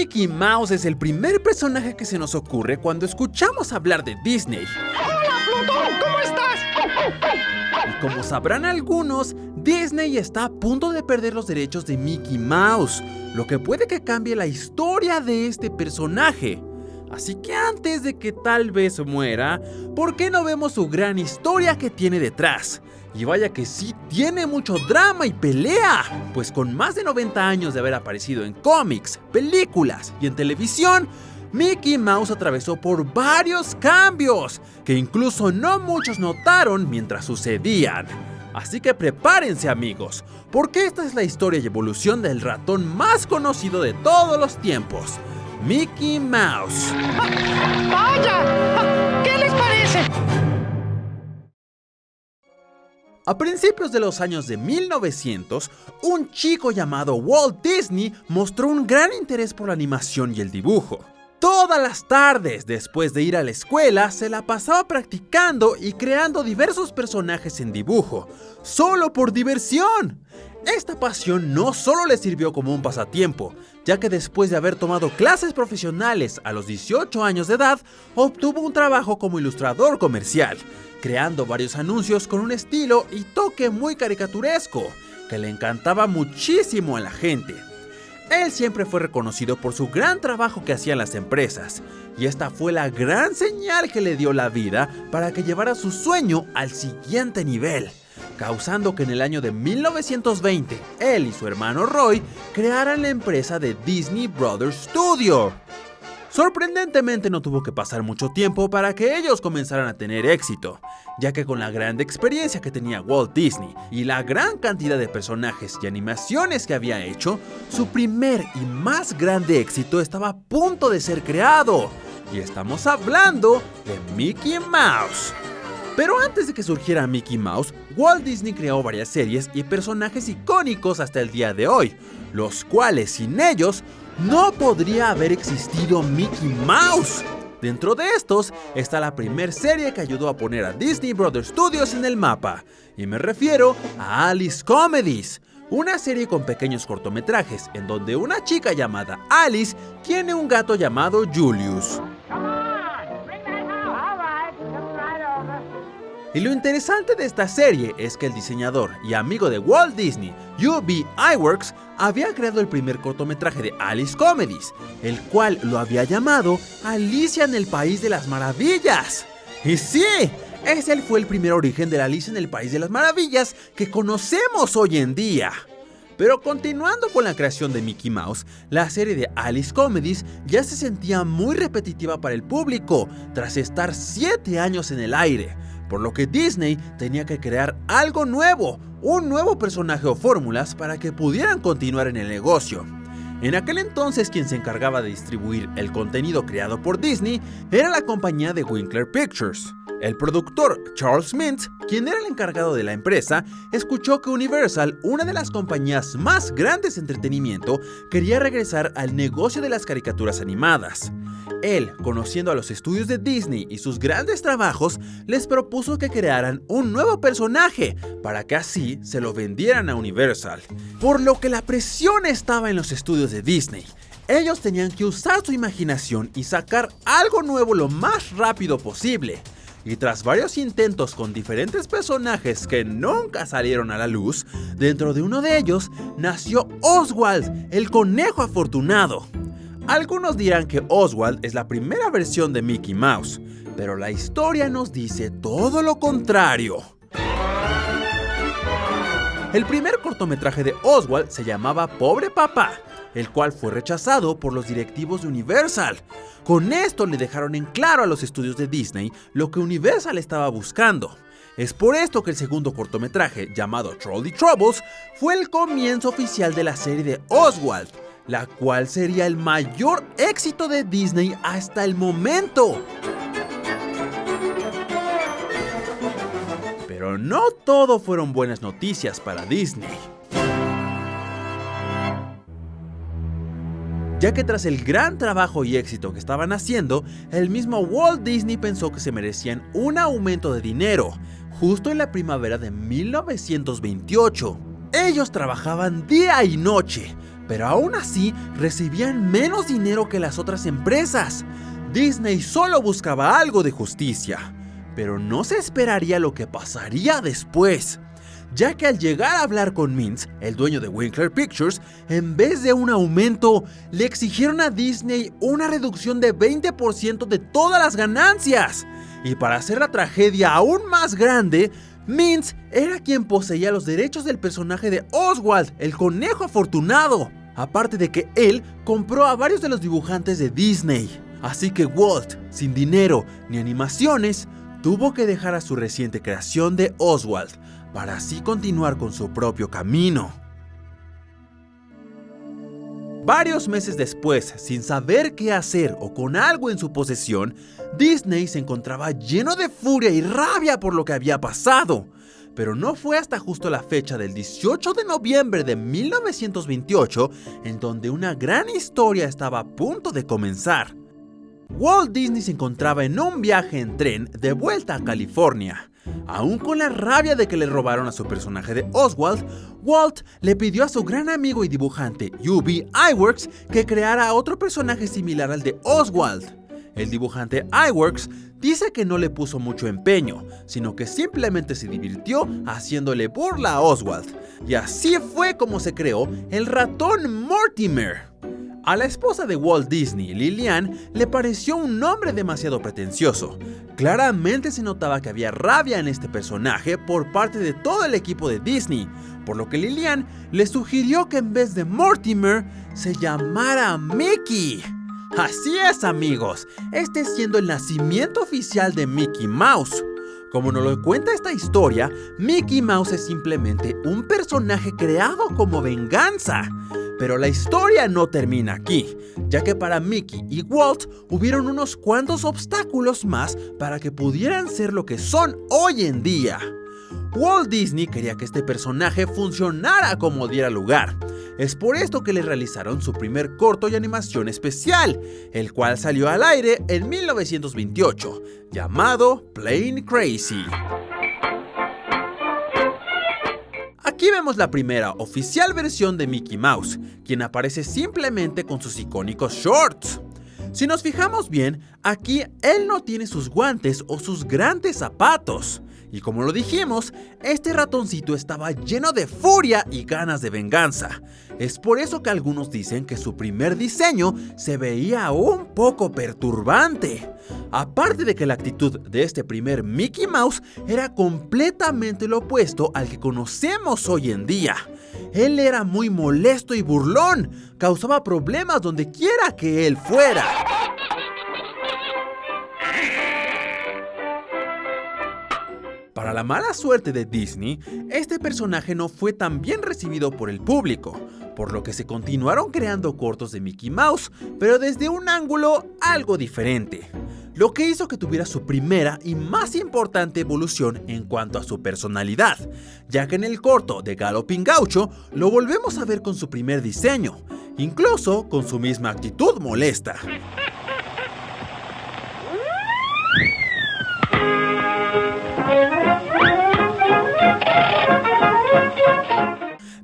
Mickey Mouse es el primer personaje que se nos ocurre cuando escuchamos hablar de Disney. ¡Hola, Plutón! ¿Cómo estás? Y como sabrán algunos, Disney está a punto de perder los derechos de Mickey Mouse, lo que puede que cambie la historia de este personaje. Así que antes de que tal vez muera, ¿por qué no vemos su gran historia que tiene detrás? Y vaya que sí tiene mucho drama y pelea, pues con más de 90 años de haber aparecido en cómics, películas y en televisión, Mickey Mouse atravesó por varios cambios que incluso no muchos notaron mientras sucedían. Así que prepárense, amigos, porque esta es la historia y evolución del ratón más conocido de todos los tiempos, Mickey Mouse. ¡Vaya! ¿Qué les parece? A principios de los años de 1900, un chico llamado Walt Disney mostró un gran interés por la animación y el dibujo. Todas las tardes, después de ir a la escuela, se la pasaba practicando y creando diversos personajes en dibujo, solo por diversión. Esta pasión no solo le sirvió como un pasatiempo, ya que después de haber tomado clases profesionales a los 18 años de edad, obtuvo un trabajo como ilustrador comercial, creando varios anuncios con un estilo y toque muy caricaturesco, que le encantaba muchísimo a la gente. Él siempre fue reconocido por su gran trabajo que hacía en las empresas, y esta fue la gran señal que le dio la vida para que llevara su sueño al siguiente nivel, causando que en el año de 1920, él y su hermano Roy crearan la empresa de Disney Brothers Studio. Sorprendentemente no tuvo que pasar mucho tiempo para que ellos comenzaran a tener éxito, ya que con la gran experiencia que tenía Walt Disney y la gran cantidad de personajes y animaciones que había hecho, su primer y más grande éxito estaba a punto de ser creado, y estamos hablando de Mickey Mouse. Pero antes de que surgiera Mickey Mouse, Walt Disney creó varias series y personajes icónicos hasta el día de hoy, los cuales sin ellos no podría haber existido Mickey Mouse. Dentro de estos está la primera serie que ayudó a poner a Disney Brothers Studios en el mapa, y me refiero a Alice Comedies, una serie con pequeños cortometrajes en donde una chica llamada Alice tiene un gato llamado Julius. Y lo interesante de esta serie es que el diseñador y amigo de Walt Disney, UB Iwerks, había creado el primer cortometraje de Alice Comedies, el cual lo había llamado Alicia en el País de las Maravillas. Y sí, ese fue el primer origen de la Alicia en el País de las Maravillas que conocemos hoy en día. Pero continuando con la creación de Mickey Mouse, la serie de Alice Comedies ya se sentía muy repetitiva para el público, tras estar 7 años en el aire, por lo que Disney tenía que crear algo nuevo, un nuevo personaje o fórmulas para que pudieran continuar en el negocio. En aquel entonces quien se encargaba de distribuir el contenido creado por Disney era la compañía de Winkler Pictures. El productor Charles Mintz, quien era el encargado de la empresa, escuchó que Universal, una de las compañías más grandes de entretenimiento, quería regresar al negocio de las caricaturas animadas. Él, conociendo a los estudios de Disney y sus grandes trabajos, les propuso que crearan un nuevo personaje para que así se lo vendieran a Universal. Por lo que la presión estaba en los estudios de Disney. Ellos tenían que usar su imaginación y sacar algo nuevo lo más rápido posible. Y tras varios intentos con diferentes personajes que nunca salieron a la luz, dentro de uno de ellos nació Oswald, el conejo afortunado. Algunos dirán que Oswald es la primera versión de Mickey Mouse, pero la historia nos dice todo lo contrario. El primer cortometraje de Oswald se llamaba Pobre Papá, el cual fue rechazado por los directivos de Universal. Con esto le dejaron en claro a los estudios de Disney lo que Universal estaba buscando. Es por esto que el segundo cortometraje, llamado Trolley Troubles, fue el comienzo oficial de la serie de Oswald, la cual sería el mayor éxito de Disney hasta el momento. Pero no todo fueron buenas noticias para Disney, ya que tras el gran trabajo y éxito que estaban haciendo, el mismo Walt Disney pensó que se merecían un aumento de dinero, justo en la primavera de 1928. Ellos trabajaban día y noche, pero aún así recibían menos dinero que las otras empresas. Disney solo buscaba algo de justicia, pero no se esperaría lo que pasaría después, ya que al llegar a hablar con Mintz, el dueño de Winkler Pictures, en vez de un aumento, le exigieron a Disney una reducción de 20% de todas las ganancias. Y para hacer la tragedia aún más grande, Mintz era quien poseía los derechos del personaje de Oswald, el conejo afortunado, aparte de que él compró a varios de los dibujantes de Disney. Así que Walt, sin dinero ni animaciones, tuvo que dejar a su reciente creación de Oswald, para así continuar con su propio camino. Varios meses después, sin saber qué hacer o con algo en su posesión, Disney se encontraba lleno de furia y rabia por lo que había pasado. Pero no fue hasta justo la fecha del 18 de noviembre de 1928 en donde una gran historia estaba a punto de comenzar. Walt Disney se encontraba en un viaje en tren de vuelta a California. Aún con la rabia de que le robaron a su personaje de Oswald, Walt le pidió a su gran amigo y dibujante UB Iwerks que creara otro personaje similar al de Oswald. El dibujante Iwerks dice que no le puso mucho empeño, sino que simplemente se divirtió haciéndole burla a Oswald. Y así fue como se creó el ratón Mortimer. A la esposa de Walt Disney, Lillian, le pareció un nombre demasiado pretencioso. Claramente se notaba que había rabia en este personaje por parte de todo el equipo de Disney, por lo que Lillian le sugirió que en vez de Mortimer, se llamara Mickey. Así es, amigos, este siendo el nacimiento oficial de Mickey Mouse. Como nos lo cuenta esta historia, Mickey Mouse es simplemente un personaje creado como venganza. Pero la historia no termina aquí, ya que para Mickey y Walt hubieron unos cuantos obstáculos más para que pudieran ser lo que son hoy en día. Walt Disney quería que este personaje funcionara como diera lugar. Es por esto que le realizaron su primer corto y animación especial, el cual salió al aire en 1928, llamado Plane Crazy. Aquí vemos la primera oficial versión de Mickey Mouse, quien aparece simplemente con sus icónicos shorts. Si nos fijamos bien, aquí él no tiene sus guantes o sus grandes zapatos. Y como lo dijimos, este ratoncito estaba lleno de furia y ganas de venganza. Es por eso que algunos dicen que su primer diseño se veía un poco perturbante. Aparte de que la actitud de este primer Mickey Mouse era completamente lo opuesto al que conocemos hoy en día. Él era muy molesto y burlón, causaba problemas donde quiera que él fuera. Para la mala suerte de Disney, este personaje no fue tan bien recibido por el público, por lo que se continuaron creando cortos de Mickey Mouse, pero desde un ángulo algo diferente, lo que hizo que tuviera su primera y más importante evolución en cuanto a su personalidad, ya que en el corto de Galloping Gaucho lo volvemos a ver con su primer diseño, incluso con su misma actitud molesta.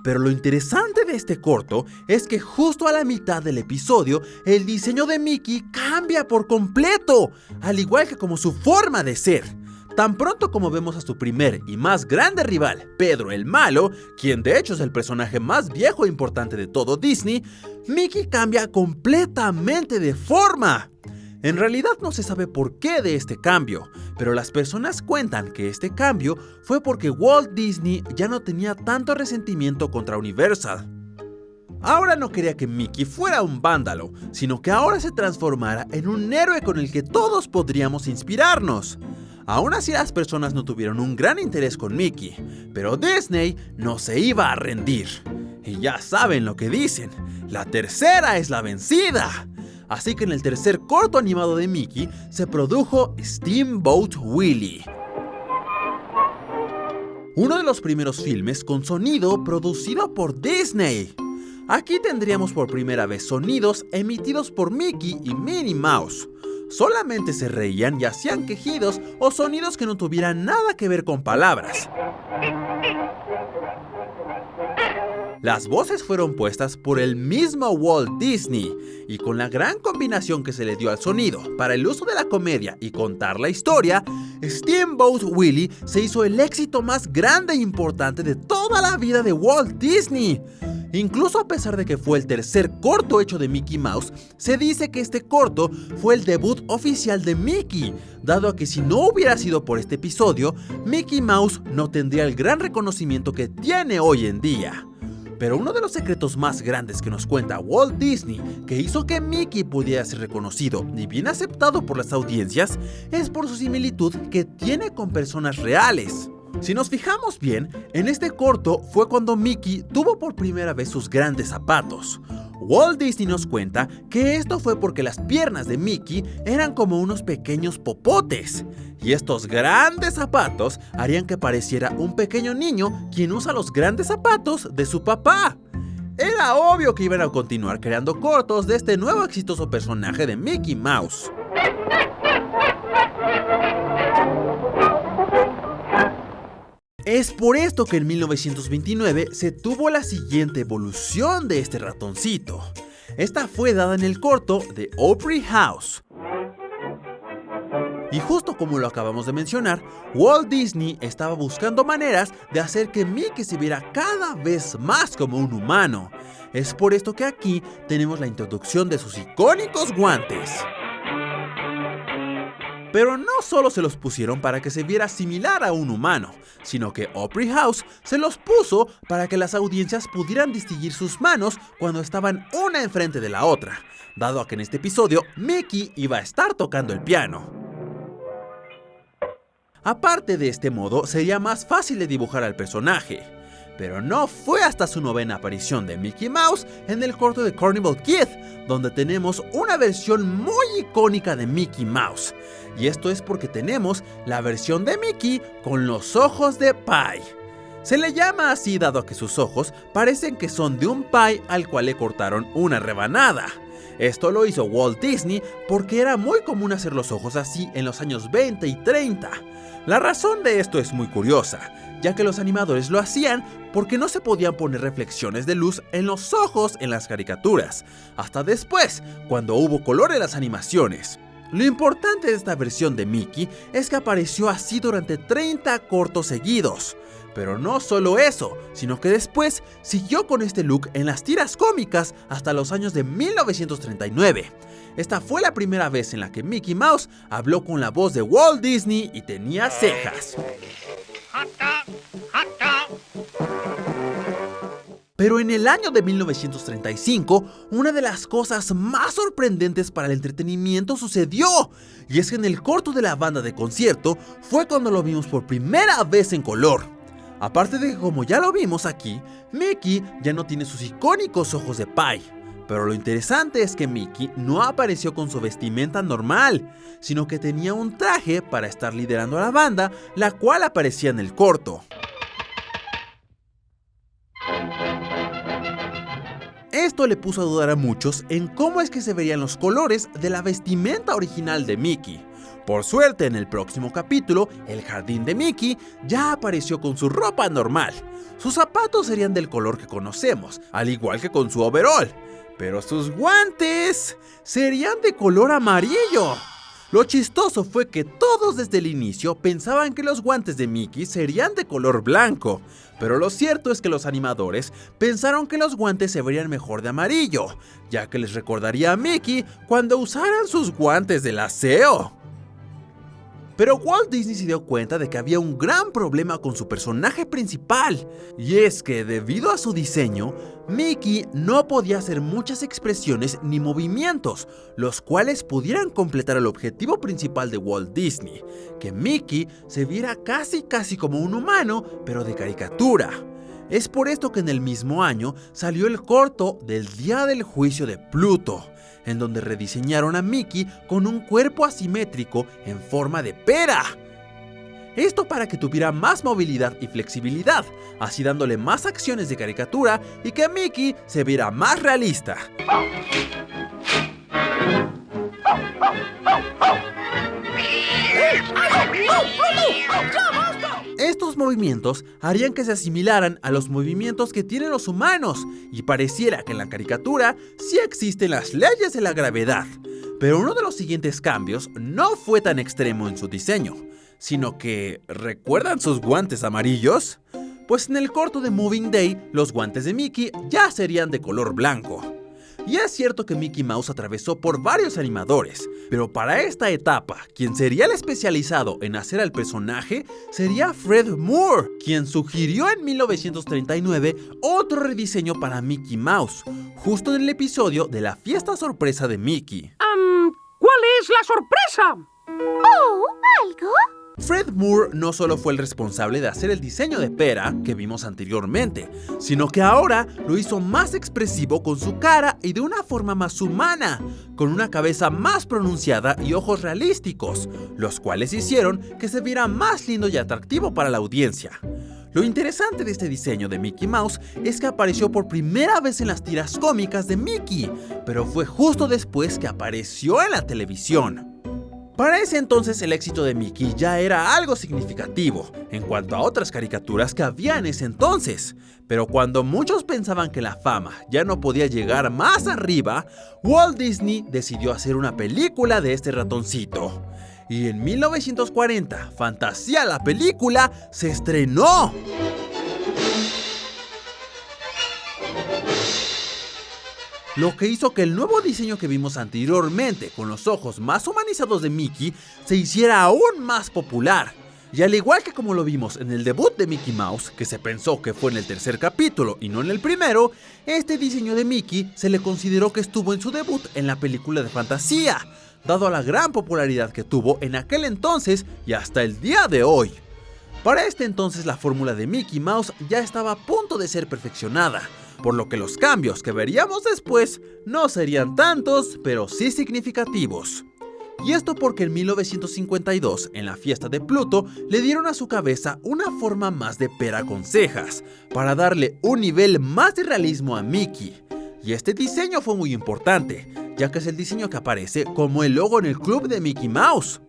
Pero lo interesante de este corto es que justo a la mitad del episodio, el diseño de Mickey cambia por completo, al igual que como su forma de ser. Tan pronto como vemos a su primer y más grande rival, Pedro el Malo, quien de hecho es el personaje más viejo e importante de todo Disney, Mickey cambia completamente de forma. En realidad no se sabe por qué de este cambio, pero las personas cuentan que este cambio fue porque Walt Disney ya no tenía tanto resentimiento contra Universal. Ahora no quería que Mickey fuera un vándalo, sino que ahora se transformara en un héroe con el que todos podríamos inspirarnos. Aún así las personas no tuvieron un gran interés con Mickey, pero Disney no se iba a rendir. Y ya saben lo que dicen, la tercera es la vencida. Así que en el tercer corto animado de Mickey se produjo Steamboat Willie, uno de los primeros filmes con sonido producido por Disney. Aquí tendríamos por primera vez sonidos emitidos por Mickey y Minnie Mouse. Solamente se reían y hacían quejidos o sonidos que no tuvieran nada que ver con palabras. Las voces fueron puestas por el mismo Walt Disney, y con la gran combinación que se le dio al sonido para el uso de la comedia y contar la historia, Steamboat Willie se hizo el éxito más grande e importante de toda la vida de Walt Disney. Incluso a pesar de que fue el tercer corto hecho de Mickey Mouse, se dice que este corto fue el debut oficial de Mickey, dado a que si no hubiera sido por este episodio, Mickey Mouse no tendría el gran reconocimiento que tiene hoy en día. Pero uno de los secretos más grandes que nos cuenta Walt Disney, que hizo que Mickey pudiera ser reconocido y bien aceptado por las audiencias, es por su similitud que tiene con personas reales. Si nos fijamos bien, en este corto fue cuando Mickey tuvo por primera vez sus grandes zapatos. Walt Disney nos cuenta que esto fue porque las piernas de Mickey eran como unos pequeños popotes, y estos grandes zapatos harían que pareciera un pequeño niño quien usa los grandes zapatos de su papá. Era obvio que iban a continuar creando cortos de este nuevo exitoso personaje de Mickey Mouse. Es por esto que en 1929 se tuvo la siguiente evolución de este ratoncito. Esta fue dada en el corto de Opry House. Y justo como lo acabamos de mencionar, Walt Disney estaba buscando maneras de hacer que Mickey se viera cada vez más como un humano. Es por esto que aquí tenemos la introducción de sus icónicos guantes. Pero no solo se los pusieron para que se viera similar a un humano, sino que Opry House se los puso para que las audiencias pudieran distinguir sus manos cuando estaban una enfrente de la otra, dado a que en este episodio Mickey iba a estar tocando el piano. Aparte de este modo, sería más fácil de dibujar al personaje. Pero no fue hasta su novena aparición de Mickey Mouse en el corto de Carnival Kid, donde tenemos una versión muy icónica de Mickey Mouse. Y esto es porque tenemos la versión de Mickey con los ojos de pie. Se le llama así dado a que sus ojos parecen que son de un pie al cual le cortaron una rebanada. Esto lo hizo Walt Disney porque era muy común hacer los ojos así en los años 20 y 30. La razón de esto es muy curiosa, ya que los animadores lo hacían porque no se podían poner reflexiones de luz en los ojos en las caricaturas, hasta después, cuando hubo color en las animaciones. Lo importante de esta versión de Mickey es que apareció así durante 30 cortos seguidos. Pero no solo eso, sino que después siguió con este look en las tiras cómicas hasta los años de 1939. Esta fue la primera vez en la que Mickey Mouse habló con la voz de Walt Disney y tenía cejas. Pero en el año de 1935, una de las cosas más sorprendentes para el entretenimiento sucedió. Y es que en el corto de la banda de concierto fue cuando lo vimos por primera vez en color. Aparte de que, como ya lo vimos aquí, Mickey ya no tiene sus icónicos ojos de pie. Pero lo interesante es que Mickey no apareció con su vestimenta normal, sino que tenía un traje para estar liderando a la banda, la cual aparecía en el corto. Esto le puso a dudar a muchos en cómo es que se verían los colores de la vestimenta original de Mickey. Por suerte, en el próximo capítulo, el jardín de Mickey ya apareció con su ropa normal. Sus zapatos serían del color que conocemos, al igual que con su overall. Pero sus guantes serían de color amarillo. Lo chistoso fue que todos desde el inicio pensaban que los guantes de Mickey serían de color blanco, pero lo cierto es que los animadores pensaron que los guantes se verían mejor de amarillo, ya que les recordaría a Mickey cuando usaran sus guantes del aseo. Pero Walt Disney se dio cuenta de que había un gran problema con su personaje principal, y es que debido a su diseño, Mickey no podía hacer muchas expresiones ni movimientos, los cuales pudieran completar el objetivo principal de Walt Disney, que Mickey se viera casi como un humano, pero de caricatura. Es por esto que en el mismo año salió el corto del Día del Juicio de Pluto, en donde rediseñaron a Mickey con un cuerpo asimétrico en forma de pera. Esto para que tuviera más movilidad y flexibilidad, así dándole más acciones de caricatura y que Mickey se viera más realista. Estos movimientos harían que se asimilaran a los movimientos que tienen los humanos y pareciera que en la caricatura sí existen las leyes de la gravedad. Pero uno de los siguientes cambios no fue tan extremo en su diseño, sino que, ¿recuerdan sus guantes amarillos? Pues en el corto de Moving Day, los guantes de Mickey ya serían de color blanco. Y es cierto que Mickey Mouse atravesó por varios animadores, pero para esta etapa, quien sería el especializado en hacer al personaje sería Fred Moore, quien sugirió en 1939 otro rediseño para Mickey Mouse, justo en el episodio de la fiesta sorpresa de Mickey. ¿Cuál es la sorpresa? ¿Oh, algo? Fred Moore no solo fue el responsable de hacer el diseño de Pera que vimos anteriormente, sino que ahora lo hizo más expresivo con su cara y de una forma más humana, con una cabeza más pronunciada y ojos realísticos, los cuales hicieron que se viera más lindo y atractivo para la audiencia. Lo interesante de este diseño de Mickey Mouse es que apareció por primera vez en las tiras cómicas de Mickey, pero fue justo después que apareció en la televisión. Para ese entonces el éxito de Mickey ya era algo significativo en cuanto a otras caricaturas que había en ese entonces, pero cuando muchos pensaban que la fama ya no podía llegar más arriba, Walt Disney decidió hacer una película de este ratoncito. Y en 1940, Fantasía la película se estrenó. Lo que hizo que el nuevo diseño que vimos anteriormente, con los ojos más humanizados de Mickey, se hiciera aún más popular. Y al igual que como lo vimos en el debut de Mickey Mouse, que se pensó que fue en el tercer capítulo y no en el primero, este diseño de Mickey se le consideró que estuvo en su debut en la película de fantasía, dado a la gran popularidad que tuvo en aquel entonces y hasta el día de hoy. Para este entonces la fórmula de Mickey Mouse ya estaba a punto de ser perfeccionada, por lo que los cambios que veríamos después no serían tantos, pero sí significativos. Y esto porque en 1952, en la fiesta de Pluto, le dieron a su cabeza una forma más de pera con cejas, para darle un nivel más de realismo a Mickey. Y este diseño fue muy importante, ya que es el diseño que aparece como el logo en el club de Mickey Mouse.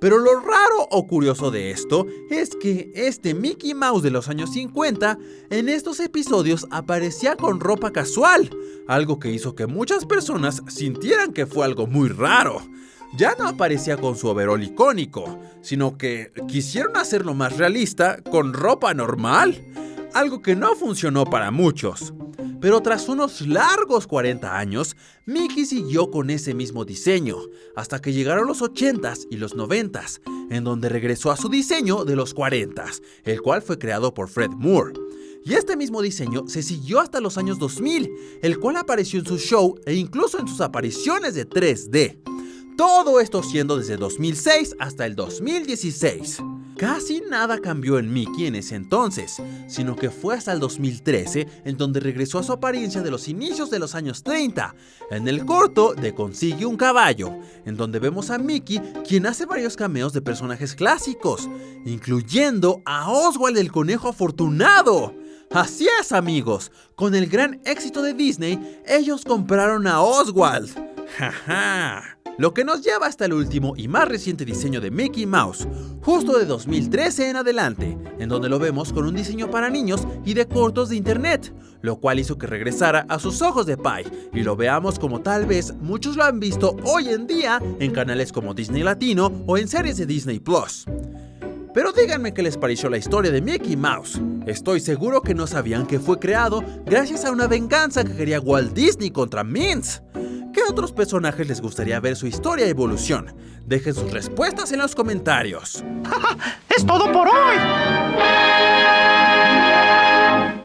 Pero lo raro o curioso de esto es que este Mickey Mouse de los años 50 en estos episodios aparecía con ropa casual, algo que hizo que muchas personas sintieran que fue algo muy raro. Ya no aparecía con su overol icónico, sino que quisieron hacerlo más realista con ropa normal, algo que no funcionó para muchos. Pero tras unos largos 40 años, Mickey siguió con ese mismo diseño, hasta que llegaron los 80s y los 90s, en donde regresó a su diseño de los 40s, el cual fue creado por Fred Moore. Y este mismo diseño se siguió hasta los años 2000, el cual apareció en su show e incluso en sus apariciones de 3D. Todo esto siendo desde 2006 hasta el 2016. Casi nada cambió en Mickey en ese entonces, sino que fue hasta el 2013 en donde regresó a su apariencia de los inicios de los años 30, en el corto de Consigue un caballo, en donde vemos a Mickey quien hace varios cameos de personajes clásicos, incluyendo a Oswald el conejo afortunado. Así es, amigos, con el gran éxito de Disney, ellos compraron a Oswald. Jaja. Lo que nos lleva hasta el último y más reciente diseño de Mickey Mouse, justo de 2013 en adelante, en donde lo vemos con un diseño para niños y de cortos de internet, lo cual hizo que regresara a sus ojos de pie y lo veamos como tal vez muchos lo han visto hoy en día en canales como Disney Latino o en series de Disney Plus. Pero díganme qué les pareció la historia de Mickey Mouse. Estoy seguro que no sabían que fue creado gracias a una venganza que quería Walt Disney contra Minx. ¿Qué otros personajes les gustaría ver su historia y evolución? Dejen sus respuestas en los comentarios. ¡Es todo por hoy!